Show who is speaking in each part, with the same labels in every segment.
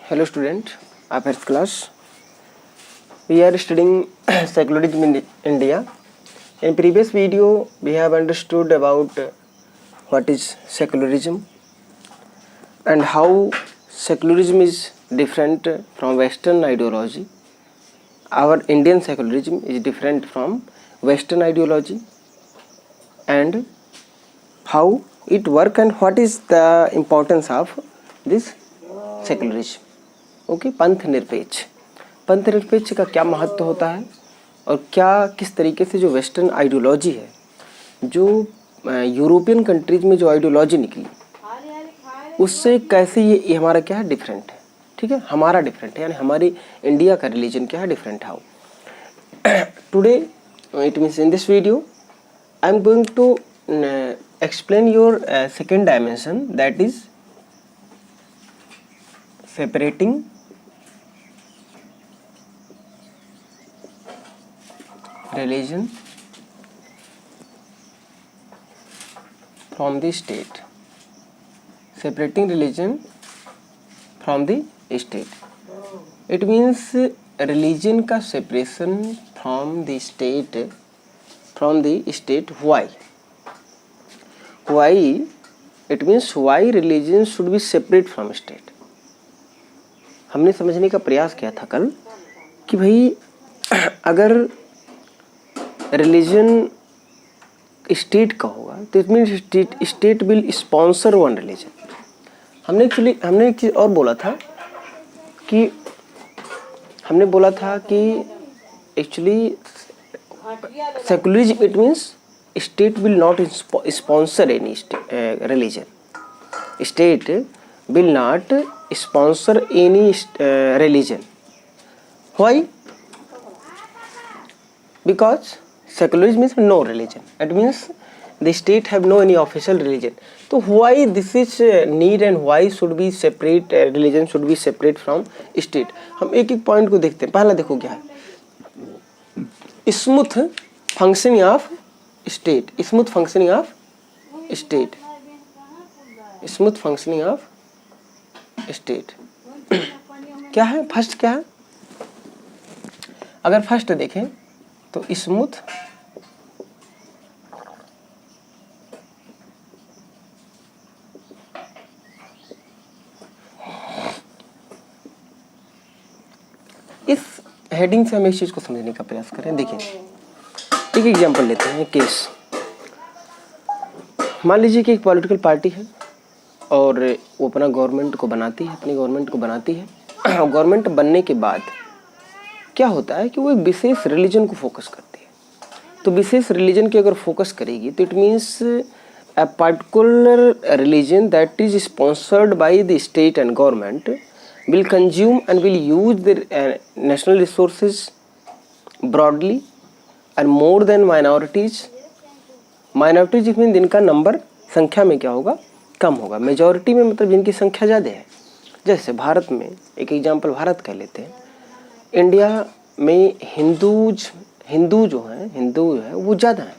Speaker 1: Hello student, of first class. We are studying secularism in India. In previous video, we have understood about what is secularism and how secularism is different from Western ideology. Our Indian secularism is different from Western ideology, and how it works and what is the importance of this secularism. Okay, पंथ निरपेक्ष का क्या महत्व होता है और क्या किस तरीके से जो वेस्टर्न आइडियोलॉजी है, जो यूरोपियन कंट्रीज में जो आइडियोलॉजी निकली उससे कैसे ये हमारा क्या है, डिफरेंट है. ठीक है, हमारा डिफरेंट है, यानी हमारी इंडिया का रिलीजन क्या है, different how. Today it means in this video I am going to explain your second dimension, that is separating religion from the state. Separating religion from the state. It means religion का separation from the state. Why? It means why religion should be separate from state. हमने समझने का प्रयास किया था कल कि भाई अगर रिलीजन स्टेट का होगा तो it means state will sponsor one religion. हमने एक चीज़ और बोला था कि actually secularism it means state will not sponsor any religion. State will not sponsor any religion. Why? Because secularism means no religion. It means the state have no any official religion. So why this is need and why should be separate, religion should be separate from state. हम एक एक point को देखते हैं. पहला देखो क्या है, smooth functioning of state. Smooth functioning of state. Smooth functioning of state क्या है? फर्स्ट क्या है? अगर फर्स्ट देखें तो स्मूथ इस हेडिंग से हम इस चीज को समझने का प्रयास करें. देखिए एक एग्जांपल लेते हैं. केस मान लीजिए कि एक पॉलिटिकल पार्टी है और वो अपना गवर्नमेंट को बनाती है, अपनी गवर्नमेंट को बनाती है. गवर्नमेंट बनने के बाद क्या होता है कि वो एक विशेष रिलीजन को फोकस करती है. तो विशेष रिलीजन की अगर फोकस करेगी तो it means a particular religion that is sponsored by the state and government will consume and will use the national resources broadly and more than minorities. Minorities mean जिनका number संख्या में क्या होगा, कम होगा. मेजॉरिटी में मतलब जिनकी संख्या ज़्यादा है. जैसे भारत में एक एग्जांपल भारत कह लेते हैं. इंडिया में हिंदू जो है वो ज़्यादा है.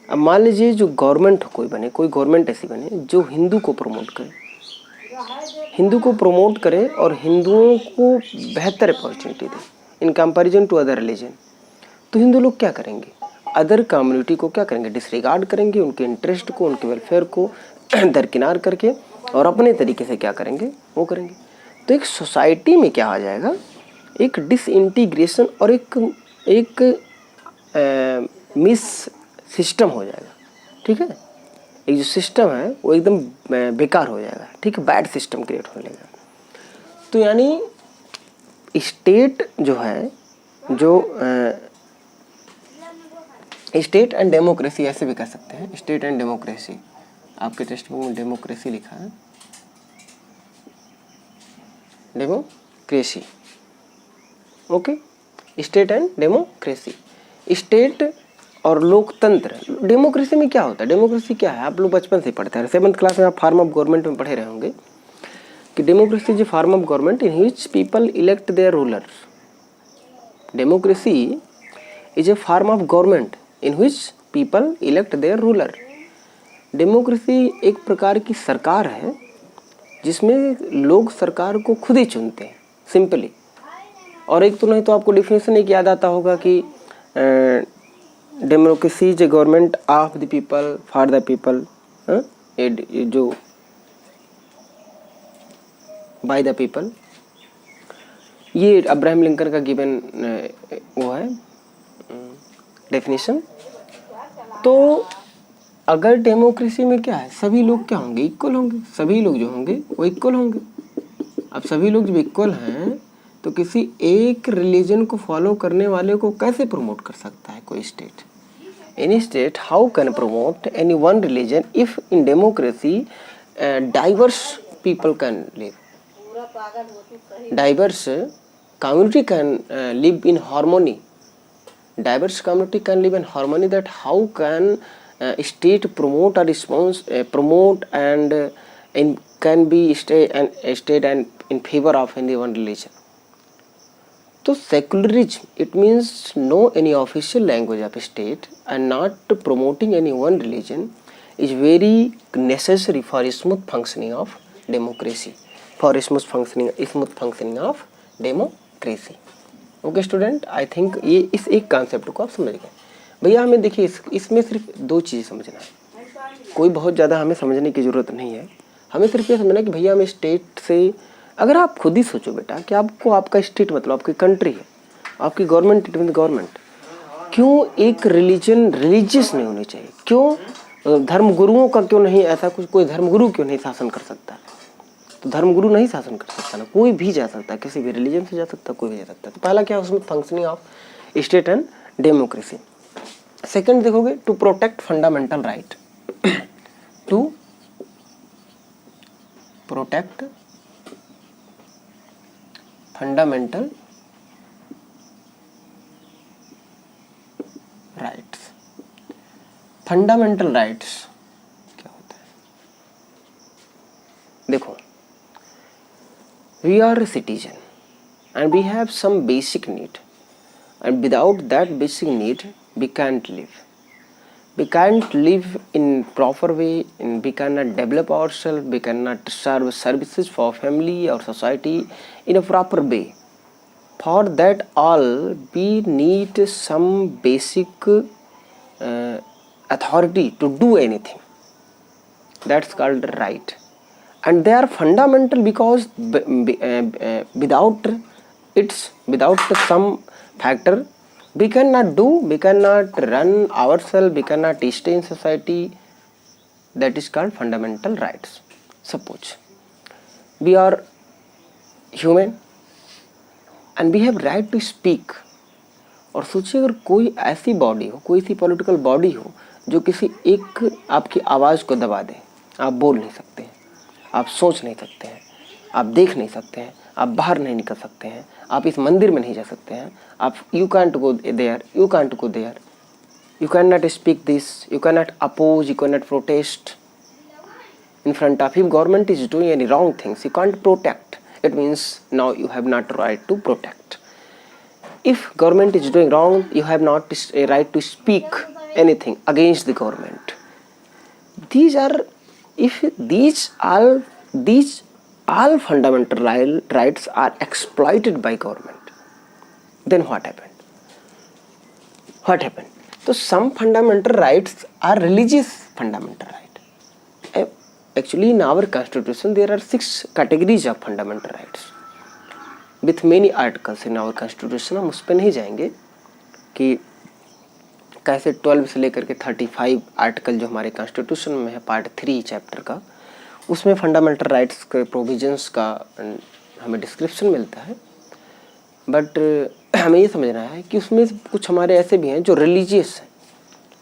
Speaker 1: अब मान लीजिए जो गवर्नमेंट कोई गवर्नमेंट ऐसी बने जो हिंदू को प्रमोट करे और हिंदुओं को बेहतर अपॉर्चुनिटी दे in comparison to other religion. तो हिंदू लोग क्या करेंगे, अदर कम्युनिटी को क्या करेंगे, डिसरिगार्ड करेंगे, उनके इंटरेस्ट को, उनके वेलफेयर को दरकिनार करके और अपने तरीके से क्या करेंगे, वो करेंगे. तो एक सोसाइटी में क्या आ जाएगा, एक डिसइंटीग्रेशन और एक मिस सिस्टम हो जाएगा. ठीक है, एक जो सिस्टम है वो एकदम बेकार हो जाएगा. ठीक है, बैड सिस्टम क्रिएट होने लगेगा. तो यानी स्टेट जो है, जो स्टेट एंड डेमोक्रेसी ऐसे भी कह सकते हैं. स्टेट एंड डेमोक्रेसी, आपके टेक्स्ट बुक में डेमोक्रेसी लिखा है, democracy. Okay, state and democracy. State और लोकतंत्र. डेमोक्रेसी में क्या होता है, डेमोक्रेसी क्या है, आप लोग बचपन से पढ़ते हैं. 7th क्लास में आप फॉर्म ऑफ गवर्नमेंट में पढ़े रहे होंगे कि democracy is a form of government in which people elect their ruler. Democracy is a form of government in which people elect their ruler. Democracy एक प्रकार की सरकार है जिसमें लोग सरकार को खुद ही चुनते हैं सिंपली। और एक तो नहीं तो आपको डिफिनेशन एक याद आता होगा कि democracy is a government of the people for the people, जो बाय द पीपल, ये अब्राहम लिंकन का गिवन वो है डेफिनेशन। तो अगर डेमोक्रेसी में क्या है, सभी लोग क्या होंगे, इक्वल होंगे, सभी लोग जो होंगे वो इक्वल होंगे। अब सभी लोग जब इक्वल हैं तो किसी एक रिलीजन को फॉलो करने वाले को कैसे प्रमोट कर सकता है कोई state? Any state how can promote any one religion if in democracy diverse people can live, diverse community can live in harmony, diverse community can live in harmony. That how can state promote or promote and can be state and in favor of any one religion? So secularism, it means no any official language of state and not promoting any one religion is very necessary for smooth functioning of democracy, for smooth functioning of democracy. Okay student, I think ये इस एक concept को आप समझ गए। भैया हमें देखिए इसमें सिर्फ दो चीज़ समझना है, कोई बहुत ज़्यादा हमें समझने की ज़रूरत नहीं है। हमें सिर्फ ये समझना है कि भैया हमें स्टेट से, अगर आप खुद ही सोचो बेटा कि आपको आपका स्टेट मतलब आपकी कंट्री है, आपकी गवर्नमेंट इट मीन गवर्नमेंट, क्यों एक रिलीजियस नहीं होनी चाहिए? क्यों धर्म गुरुओं का क्यों नहीं ऐसा कुछ, कोई धर्म गुरु क्यों नहीं शासन कर सकता? तो धर्मगुरु नहीं शासन कर सकता ना, कोई भी जा सकता है, किसी भी रिलीजन से जा सकता है, कोई भी जा सकता है। तो पहला क्या है उसमें, functioning of state and democracy. Second देखोगे, to protect fundamental right, to protect fundamental rights. Fundamental rights क्या होता है? देखो, we are a citizen and we have some basic need, and without that basic need we can't live in proper way, and we cannot develop ourselves, we cannot serve services for family or society in a proper way. For that all we need some basic authority to do anything, that's called right. And they are fundamental because without some factor we cannot run ourselves, we cannot stay in society. That is called fundamental rights. Suppose we are human and we have right to speak. और सोचिए अगर कोई ऐसी body हो, कोई सी political body हो जो किसी एक आपकी आवाज़ को दबा दे, आप बोल नहीं सकते हैं, आप सोच नहीं सकते हैं, आप देख नहीं सकते हैं, आप बाहर नहीं निकल सकते हैं, आप इस मंदिर में नहीं जा सकते हैं, आप you can't go there, you can not speak this, you can not oppose, you can not protest in front of him. Government is doing any wrong things, you can't protect. It means now you have not right to protect. If government is doing wrong, you have not a right to speak anything against the government. These are, if these all fundamental rights are exploited by government, then what happened? So some fundamental rights are religious fundamental right. Actually in our constitution there are 6 categories of fundamental rights with many articles in our constitution. हम उस पर नहीं जाएंगे कि कैसे 12 से लेकर के 35 आर्टिकल जो हमारे कॉन्स्टिट्यूशन में है पार्ट 3 चैप्टर का, उसमें फंडामेंटल राइट्स के प्रोविजंस का हमें डिस्क्रिप्शन मिलता है। बट हमें ये समझना है कि उसमें कुछ हमारे ऐसे भी हैं जो रिलीजियस हैं।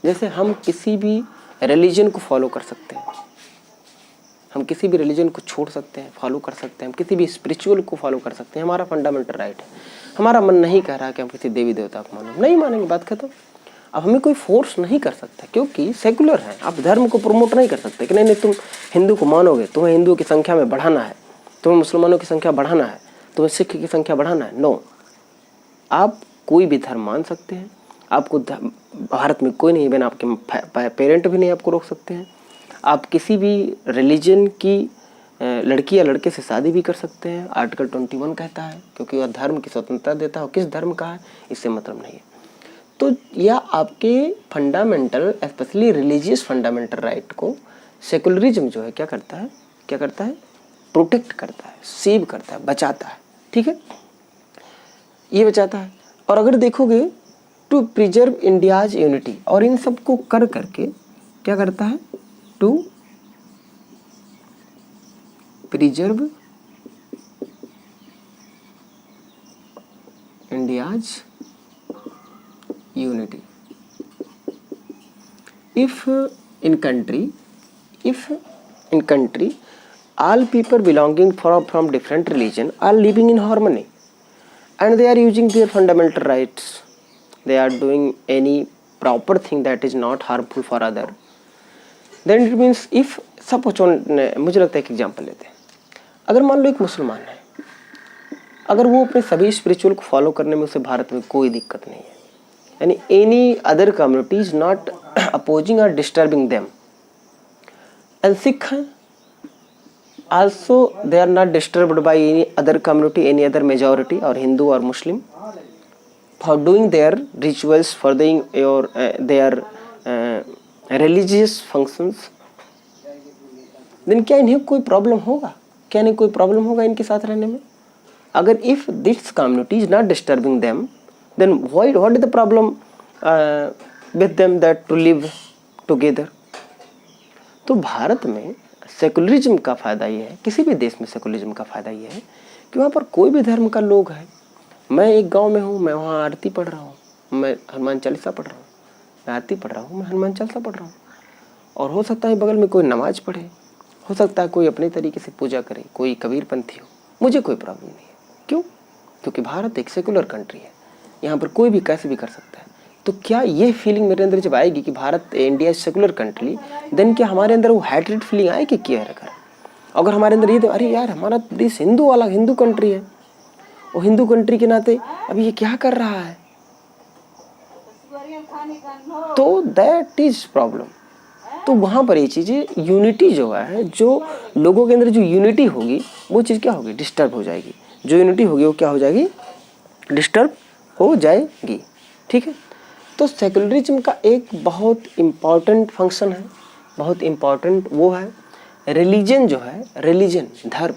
Speaker 1: जैसे हम किसी भी रिलीजन को फॉलो कर सकते हैं, हम किसी भी रिलीजन को छोड़ सकते हैं, फॉलो कर सकते हैं, हम किसी भी स्पिरिचुअल को फॉलो कर सकते हैं, हमारा फंडामेंटल राइट है। हमारा मन नहीं कह रहा कि हम किसी देवी देवता को मानो, नहीं मानेंगे, बात खत्म। अब हमें कोई फोर्स नहीं कर सकता क्योंकि सेकुलर है। आप धर्म को प्रमोट नहीं कर सकते कि नहीं तुम हिंदू को मानोगे, तुम्हें हिंदुओं की संख्या में बढ़ाना है, तुम्हें मुसलमानों की संख्या बढ़ाना है, तुम्हें सिख की संख्या बढ़ाना है। नो, आप कोई भी धर्म मान सकते हैं, आपको भारत में कोई नहीं, बिना आपके पेरेंट भी नहीं आपको रोक सकते हैं। आप किसी भी रिलीजन की लड़की या लड़के से शादी भी कर सकते हैं, आर्टिकल 21 कहता है, क्योंकि वह धर्म की स्वतंत्रता देता है। किस धर्म का है इससे मतलब नहीं है। तो यह आपके fundamental, specially religious fundamental right को सेकुलरिज्म जो है क्या करता है, प्रोटेक्ट करता है, सेव करता है, बचाता है। ठीक है, ये बचाता है। और अगर देखोगे टू प्रिजर्व इंडियाज यूनिटी, और इन सब को कर करके क्या करता है, to preserve India's unity. if in country all people belonging from different religion are living in harmony and they are using their fundamental rights, they are doing any proper thing that is not harmful for other, then it means if suppose मुझे लगता है एक example लेते हैं। अगर मान लो एक मुसलमान है, अगर वो अपने सभी स्पिरिचुअल को फॉलो करने में उसे भारत में कोई दिक्कत नहीं है, यानी any other community is not opposing और disturbing them, and Sikh also they are not disturbed by any other community, any other majority or Hindu or Muslim for doing their rituals, for doing their religious functions, then क्या इन्हें कोई problem होगा? क्या नहीं कोई problem होगा इनके साथ रहने में? अगर if this community is not disturbing them, then what is the problem with them that to live together? तो भारत में सेकुलरिज्म का फ़ायदा ये है, किसी भी देश में सेकुलरिज्म का फ़ायदा ये है कि वहाँ पर कोई भी धर्म का लोग है। मैं एक गांव में हूँ, मैं वहाँ आरती पढ़ रहा हूँ, मैं हनुमान चालीसा पढ़ रहा हूँ, मैं आरती पढ़ रहा हूँ, मैं हनुमान चालीसा पढ़ रहा हूँ, और हो सकता है बगल में कोई नमाज पढ़े, हो सकता है कोई अपने तरीके से पूजा करे, कोई कबीरपंथी हो, मुझे कोई प्रॉब्लम नहीं है। क्यों? क्योंकि भारत एक सेकुलर कंट्री है, यहाँ पर कोई भी कैसे भी कर सकता है। तो क्या ये फीलिंग मेरे अंदर जब आएगी कि Bharat India secular country, then क्या हमारे अंदर वो हैट्रेड फीलिंग आएगी? क्या है अगर हमारे अंदर ये तो अरे यार हमारा देश हिंदू वाला हिंदू कंट्री है, और हिंदू कंट्री के नाते अभी ये क्या कर रहा है, तो दैट इज प्रॉब्लम। तो वहाँ पर ये चीज़ें यूनिटी जो है, जो लोगों के अंदर जो यूनिटी होगी वो चीज़ क्या होगी? डिस्टर्ब हो जाएगी। जो यूनिटी होगी वो क्या हो जाएगी? डिस्टर्ब हो जाएगी। ठीक है, तो सेकुलरिज्म का एक बहुत इम्पॉर्टेंट फंक्शन है, बहुत इम्पॉर्टेंट वो है। रिलीजन जो है, रिलीजन धर्म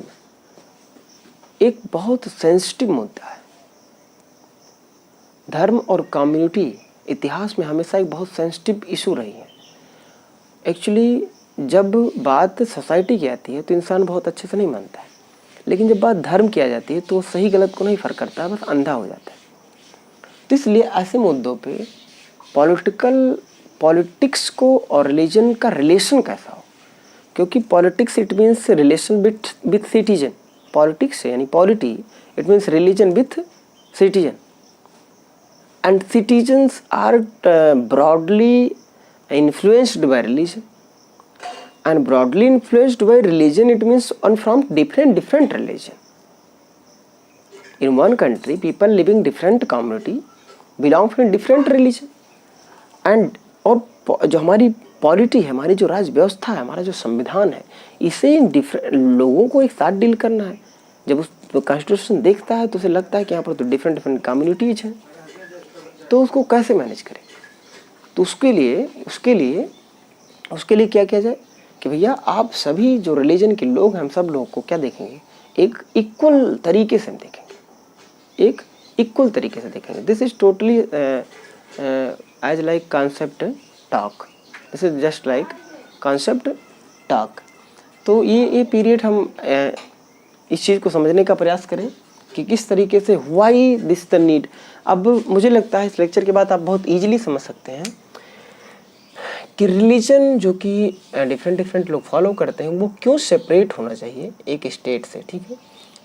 Speaker 1: एक बहुत सेंसिटिव मुद्दा है। धर्म और कम्युनिटी इतिहास में हमेशा एक बहुत सेंसिटिव इशू रही है। एक्चुअली जब बात सोसाइटी की आती है तो इंसान बहुत अच्छे से नहीं मानता है, लेकिन जब बात धर्म की आ जाती है तो सही गलत को नहीं फर्क करता, बस अंधा हो जाता है। तो इसलिए ऐसे मुद्दों पे पॉलिटिक्स को और रिलीजन का रिलेशन कैसा हो, क्योंकि politics it means relation with citizen, politics यानी polity it means religion with citizen, and citizens are broadly influenced by religion, and broadly influenced by religion it means on from different religion. In one country people living different community belong from different religion, and और जो हमारी polity है, हमारी जो राज व्यवस्था है, हमारा जो संविधान है, इसे इन डिफरेंट लोगों को एक साथ डील करना है। जब उस कॉन्स्टिट्यूशन देखता है तो उसे लगता है कि यहाँ पर तो डिफरेंट कम्युनिटीज हैं, तो उसको कैसे मैनेज करें? तो उसके लिए क्या किया जाए कि भैया आप सभी जो रिलीजन के लोग हैं, हम सब लोगों को क्या देखेंगे? एक इक्वल तरीके से हम देखेंगे, एक इक्वल तरीके से देखेंगे। This is totally as like concept talk, this is just like concept talk. तो ये पीरियड हम इस चीज़ को समझने का प्रयास करें कि किस तरीके से व्हाई दिस द नीड। अब मुझे लगता है इस लेक्चर के बाद आप बहुत ईजिली समझ सकते हैं कि रिलीजन जो कि डिफरेंट लोग फॉलो करते हैं वो क्यों सेपरेट होना चाहिए एक स्टेट से। ठीक है,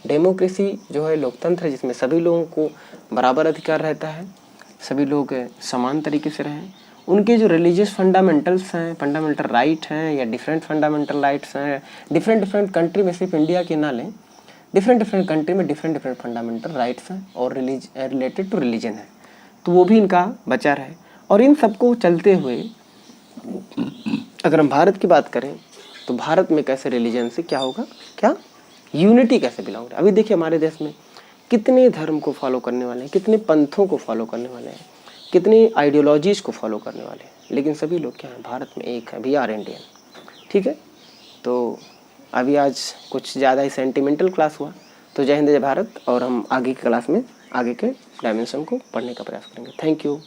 Speaker 1: डेमोक्रेसी जो है लोकतंत्र है जिसमें सभी लोगों को बराबर अधिकार रहता है, सभी लोग समान तरीके से रहें। उनके जो रिलीजियस फंडामेंटल्स हैं, फंडामेंटल राइट हैं या डिफरेंट फंडामेंटल राइट्स हैं, डिफरेंट कंट्री में, सिर्फ इंडिया के ना लें, डिफरेंट कंट्री में डिफरेंट फंडामेंटल राइट्स हैं और रिलेटेड टू रिलीजन है, तो वो भी इनका बचा रहे। और इन सबको चलते हुए अगर हम भारत की बात करें तो भारत में कैसे रिलीजन से क्या होगा, क्या यूनिटी कैसे बिलोंग। अभी देखिए हमारे देश में कितने धर्म को फॉलो करने वाले हैं, कितने पंथों को फॉलो करने वाले हैं, कितनी आइडियोलॉजीज़ को फॉलो करने वाले हैं, लेकिन सभी लोग क्या हैं, भारत में एक है, वी आर इंडियन। ठीक है, तो अभी आज कुछ ज़्यादा ही सेंटिमेंटल क्लास हुआ, तो जय हिंद जय भारत, और हम आगे की क्लास में आगे के डायमेंशन को पढ़ने का प्रयास करेंगे। Thank you.